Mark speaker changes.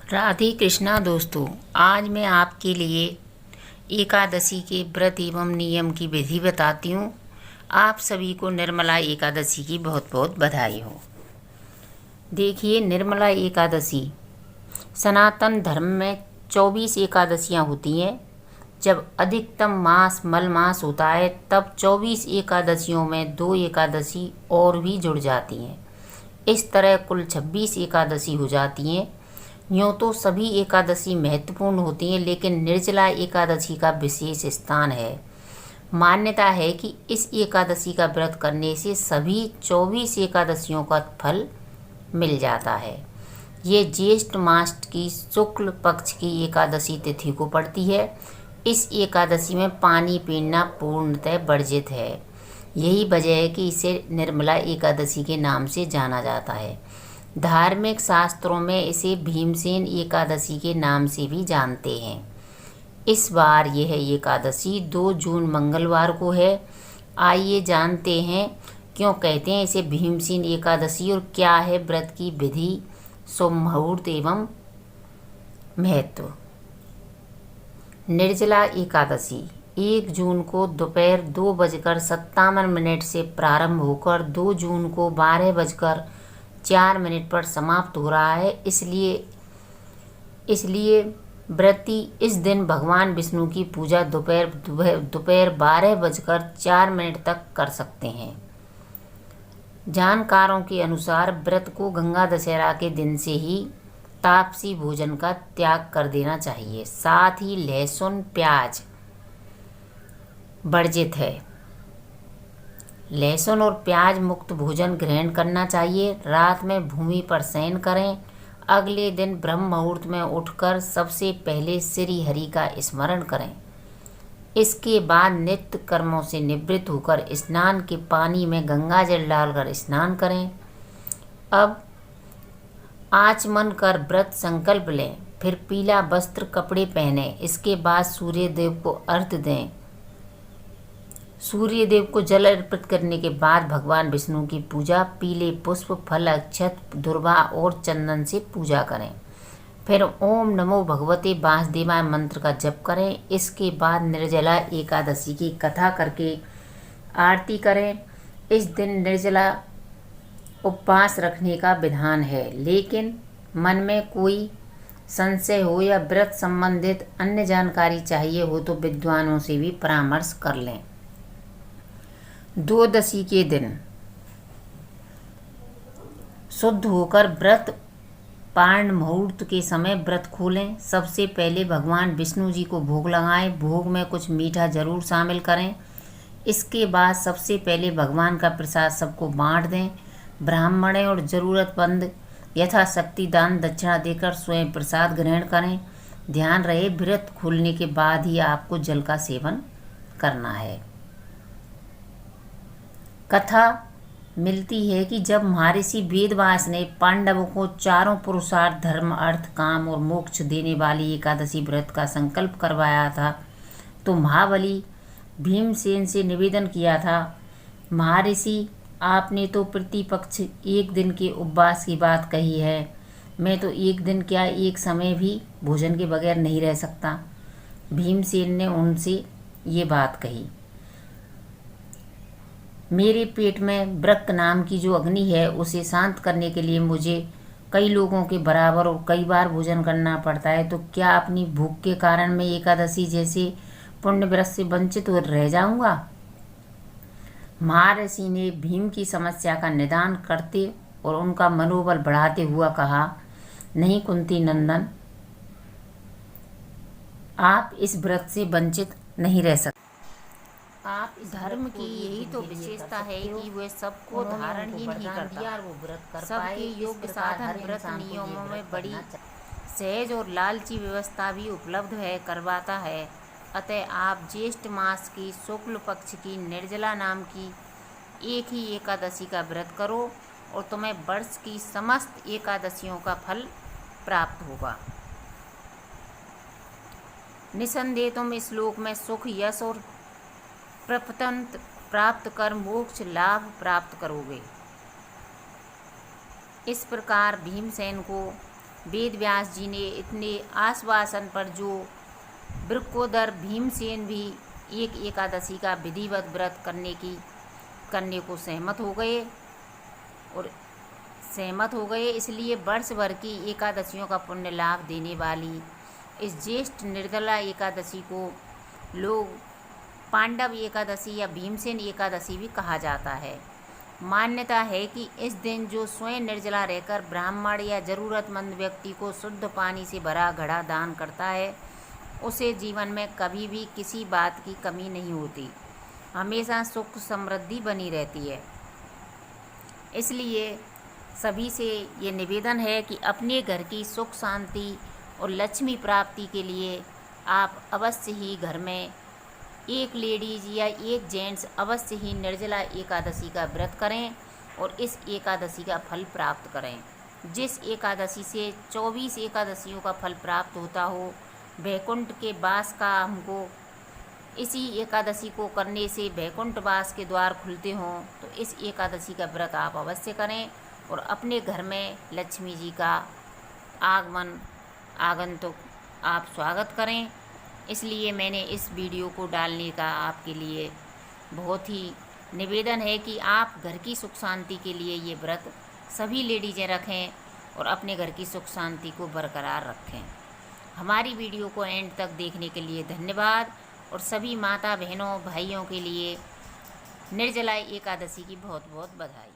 Speaker 1: राधे कृष्णा दोस्तों, आज मैं आपके लिए एकादशी के व्रत एवं नियम की विधि बताती हूँ। आप सभी को निर्मला एकादशी की बहुत बहुत बधाई हो। देखिए, निर्मला एकादशी सनातन धर्म में 24 एकादशियाँ होती हैं। जब अधिकतम मास मल मास होता है तब 24 एकादशियों में 2 एकादशी और भी जुड़ जाती हैं। इस तरह कुल 26 एकादशी हो जाती हैं। यूँ तो सभी एकादशी महत्वपूर्ण होती हैं, लेकिन निर्जला एकादशी का विशेष स्थान है। मान्यता है कि इस एकादशी का व्रत करने से सभी 24 एकादशियों का फल मिल जाता है। ये ज्येष्ठ मास की शुक्ल पक्ष की एकादशी तिथि को पड़ती है। इस एकादशी में पानी पीना पूर्णतः वर्जित है। यही वजह है कि इसे निर्मला एकादशी के नाम से जाना जाता है। धार्मिक शास्त्रों में इसे भीमसेन एकादशी के नाम से भी जानते हैं। इस बार यह एकादशी 2 जून मंगलवार को है। आइए जानते हैं क्यों कहते हैं इसे भीमसेन एकादशी और क्या है व्रत की विधि, शुभ मुहूर्त एवं महत्व। निर्जला एकादशी 1 जून को दोपहर 2:57 से प्रारंभ होकर 2 जून को 12:04 पर समाप्त हो रहा है। इसलिए व्रती इस दिन भगवान विष्णु की पूजा दोपहर 12:04 तक कर सकते हैं। जानकारों के अनुसार व्रत को गंगा दशहरा के दिन से ही तापसी भोजन का त्याग कर देना चाहिए। साथ ही लहसुन प्याज वर्जित है। लहसुन और प्याज मुक्त भोजन ग्रहण करना चाहिए। रात में भूमि पर शयन करें। अगले दिन ब्रह्म मुहूर्त में उठकर सबसे पहले श्री हरि का स्मरण करें। इसके बाद नित्य कर्मों से निवृत्त होकर स्नान के पानी में गंगा जल डालकर स्नान करें। अब आचमन कर व्रत संकल्प लें। फिर पीला वस्त्र कपड़े पहने। इसके बाद सूर्य देव को अर्घ्य दें। सूर्य देव को जल अर्पित करने के बाद भगवान विष्णु की पूजा पीले पुष्प, फल, अक्षत, दुर्वा और चंदन से पूजा करें। फिर ओम नमो भगवते वासुदेवाय मंत्र का जप करें। इसके बाद निर्जला एकादशी की कथा करके आरती करें। इस दिन निर्जला उपवास रखने का विधान है, लेकिन मन में कोई संशय हो या व्रत संबंधित अन्य जानकारी चाहिए हो तो विद्वानों से भी परामर्श कर लें। द्वादशी के दिन शुद्ध होकर व्रत पारण मुहूर्त के समय व्रत खोलें। सबसे पहले भगवान विष्णु जी को भोग लगाएं। भोग में कुछ मीठा जरूर शामिल करें। इसके बाद सबसे पहले भगवान का प्रसाद सबको बांट दें। ब्राह्मणों और ज़रूरतमंद यथाशक्ति दान दक्षिणा देकर स्वयं प्रसाद ग्रहण करें। ध्यान रहे, व्रत खोलने के बाद ही आपको जल का सेवन करना है। कथा मिलती है कि जब महर्षि वेदव्यास ने पांडवों को चारों पुरुषार्थ धर्म, अर्थ, काम और मोक्ष देने वाली एकादशी व्रत का संकल्प करवाया था तो महाबली भीमसेन से निवेदन किया था, महर्षि आपने तो प्रतिपक्ष 1 दिन के उपवास की बात कही है। मैं तो 1 दिन क्या 1 समय भी भोजन के बगैर नहीं रह सकता। भीमसेन ने उनसे ये बात कही, मेरे पेट में वृक्क नाम की जो अग्नि है उसे शांत करने के लिए मुझे कई लोगों के बराबर और कई बार भोजन करना पड़ता है, तो क्या अपनी भूख के कारण मैं एकादशी जैसे पुण्य व्रत से वंचित हो रह जाऊंगा। महर्षि ने भीम की समस्या का निदान करते और उनका मनोबल बढ़ाते हुआ कहा, नहीं कुंती नंदन, आप इस व्रत से वंचित नहीं रह सकते। आप धर्म की यही तो विशेषता है कि वह सबको धारण ही नहीं करता। सबके योग्य साधन व्रत नियमों में बड़ी सहज और लालची व्यवस्था भी उपलब्ध है करवाता है। अतः आप ज्येष्ठ मास की शुक्ल पक्ष की निर्जला नाम की एक ही एकादशी का व्रत करो और तुम्हें वर्ष की समस्त एकादशियों का फल प्राप्त होगा। निसंदेह तुम इस लोक में सुख, यश और प्रपतंत प्राप्त कर मोक्ष लाभ प्राप्त करोगे। इस प्रकार भीमसेन को वेद व्यास जी ने इतने आश्वासन पर जो वृकोदर भीमसेन भी एक एकादशी का विधिवत व्रत करने को सहमत हो गए। इसलिए वर्ष भर की एकादशियों का पुण्य लाभ देने वाली इस ज्येष्ठ निर्जला एकादशी को लोग पांडव एकादशी या भीमसेन एकादशी भी कहा जाता है। मान्यता है कि इस दिन जो स्वयं निर्जला रहकर ब्राह्मण या जरूरतमंद व्यक्ति को शुद्ध पानी से भरा घड़ा दान करता है, उसे जीवन में कभी भी किसी बात की कमी नहीं होती, हमेशा सुख समृद्धि बनी रहती है। इसलिए सभी से ये निवेदन है कि अपने घर की सुख शांति और लक्ष्मी प्राप्ति के लिए आप अवश्य ही घर में एक लेडीज़ या एक जेंट्स अवश्य ही निर्जला एकादशी का व्रत करें और इस एकादशी का फल प्राप्त करें। जिस एकादशी से 24 एकादशियों का फल प्राप्त होता हो, वैकुंठ के वास का हमको इसी एकादशी को करने से वैकुंठ वास के द्वार खुलते हों, तो इस एकादशी का व्रत आप अवश्य करें और अपने घर में लक्ष्मी जी का आगंतुक आप स्वागत करें। इसलिए मैंने इस वीडियो को डालने का आपके लिए बहुत ही निवेदन है कि आप घर की सुख शांति के लिए ये व्रत सभी लेडीज़ें रखें और अपने घर की सुख शांति को बरकरार रखें। हमारी वीडियो को एंड तक देखने के लिए धन्यवाद और सभी माता बहनों भाइयों के लिए निर्जला एकादशी की बहुत बहुत बधाई।